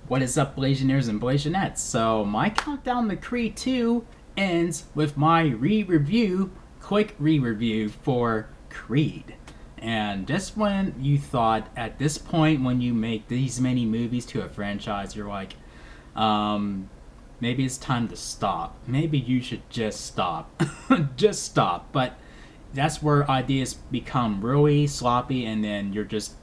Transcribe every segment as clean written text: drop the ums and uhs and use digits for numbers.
What is up, Blasianeers and Blasianettes? So, my countdown to Creed 2 ends with my quick re-review for Creed. And just when you thought, at this point, when you make these many movies to a franchise, you're like, maybe it's time to stop. Maybe you should just stop. Just stop. But that's where ideas become really sloppy, and then you're just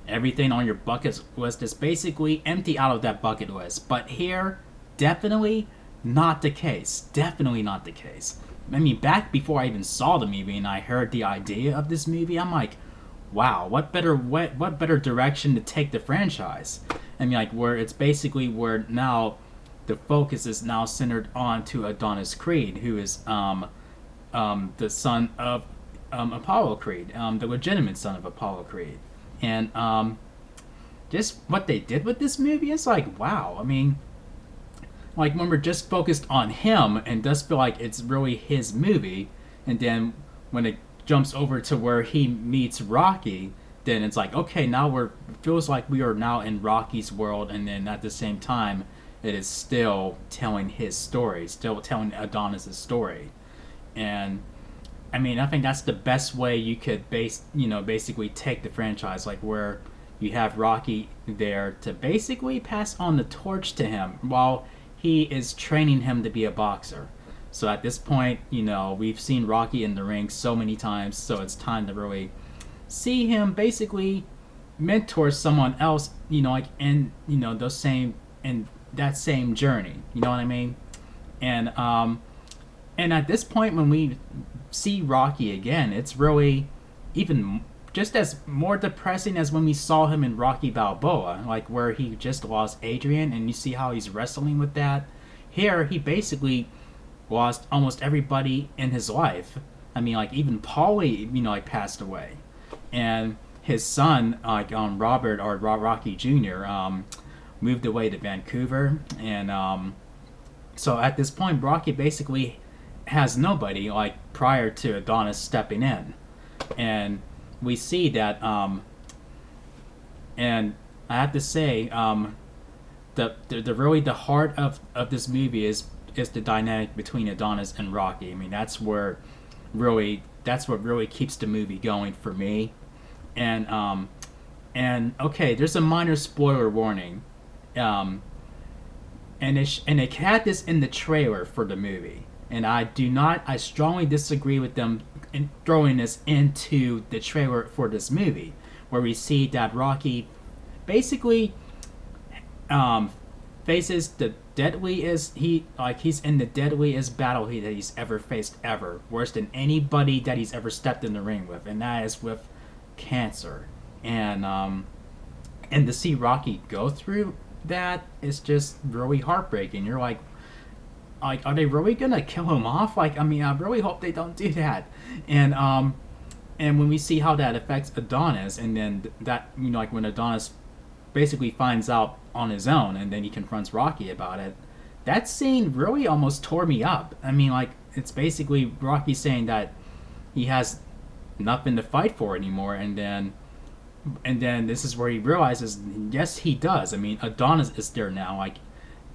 everything on your bucket list is basically empty out of that bucket list. But here, definitely not the case. Definitely not the case. I mean, back before I even saw the movie and I heard the idea of this movie, I'm like, wow, what better direction to take the franchise? I mean, like, where it's basically where now the focus is now centered on to Adonis Creed, who is the son of Apollo Creed, the legitimate son of Apollo Creed. And just what they did with this movie is like, wow. I mean, like when we're just focused on him and does feel like it's really his movie, and then when it jumps over to where he meets Rocky, then it's like, okay, now we're feels like we are now in Rocky's world, and then at the same time, it is still telling his story, still telling Adonis's story, and I mean, I think that's the best way you could basically take the franchise, like where you have Rocky there to basically pass on the torch to him while he is training him to be a boxer. So at this point, we've seen Rocky in the ring so many times, so it's time to really see him basically mentor someone else, like in those same in that same journey. You know what I mean? And at this point, when we see Rocky again, it's really even just as more depressing as when we saw him in Rocky Balboa, like where he just lost Adrian, and you see how he's wrestling with that. Here, he basically lost almost everybody in his life. I mean, like even Paulie, like passed away, and his son, Robert or Rocky Jr., moved away to Vancouver, and so at this point, Rocky basically has nobody, like prior to Adonis stepping in, and we see that and I have to say, the really the heart of this movie is the dynamic between Adonis and Rocky. I mean, that's what really keeps the movie going for me. And okay, there's a minor spoiler warning, and they had this in the trailer for the movie, and I strongly disagree with them in throwing this into the trailer for this movie, where we see that Rocky basically faces the deadliest he's in the deadliest battle that he's ever faced, ever worse than anybody that he's ever stepped in the ring with, and that is with cancer. And to see Rocky go through that is just really heartbreaking. You're like, are they really gonna kill him off? Like, I mean, I really hope they don't do that. And when we see how that affects Adonis, and then that, like when Adonis basically finds out on his own, and then he confronts Rocky about it, that scene really almost tore me up. I mean, like, it's basically Rocky saying that he has nothing to fight for anymore, and then this is where he realizes, yes, he does. I mean, Adonis is there now. Like,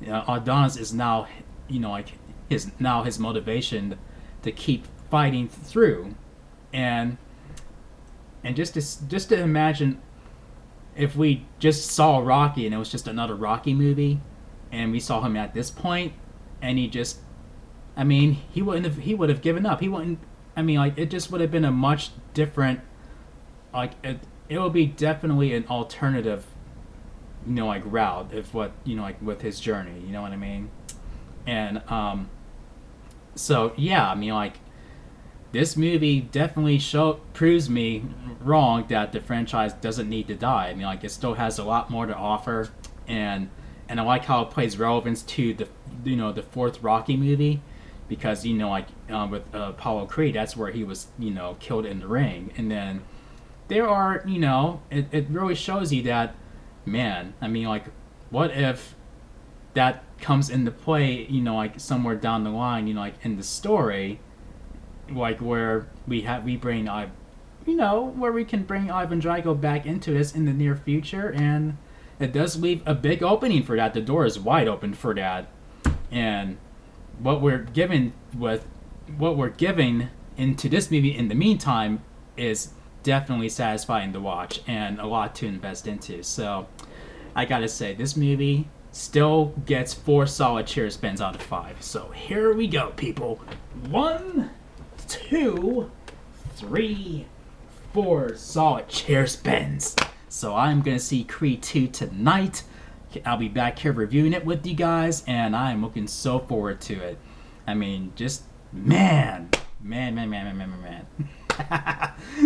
Adonis is now, like his motivation to keep fighting through, and just to imagine if we just saw Rocky and it was just another Rocky movie, and we saw him at this point, and I mean, he would have given up. He wouldn't. I mean, like, it just would have been a much different, like, it would be definitely an alternative, like route, if what, like with his journey, you know what I mean? And so yeah, I mean, like, this movie definitely proves me wrong that the franchise doesn't need to die. I mean, like, it still has a lot more to offer, and I like how it plays relevance to the fourth Rocky movie, because with Apollo Creed, that's where he was killed in the ring, and then there are it really shows you that, man, I mean, like, what if that comes into play, like somewhere down the line, like in the story, like where we bring where we can bring Ivan Drago back into this in the near future, and it does leave a big opening for that. The door is wide open for that, and what we're given into this movie in the meantime is definitely satisfying to watch and a lot to invest into. So I gotta say, this movie still gets 4 solid chair spins out of 5. So here we go, people. 1, 2, 3, 4 solid chair spins. So I'm gonna see Creed 2 tonight. I'll be back here reviewing it with you guys, and I'm looking so forward to it. I mean, just man.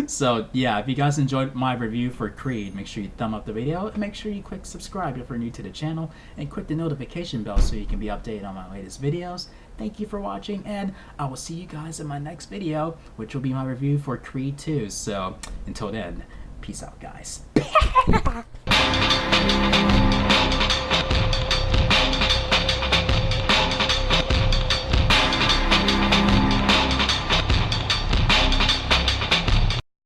So yeah, if you guys enjoyed my review for Creed, make sure you thumb up the video and make sure you click subscribe if you're new to the channel, and click the notification bell so you can be updated on my latest videos. Thank you for watching, and I will see you guys in my next video, which will be my review for Creed 2. So until then, peace out, guys.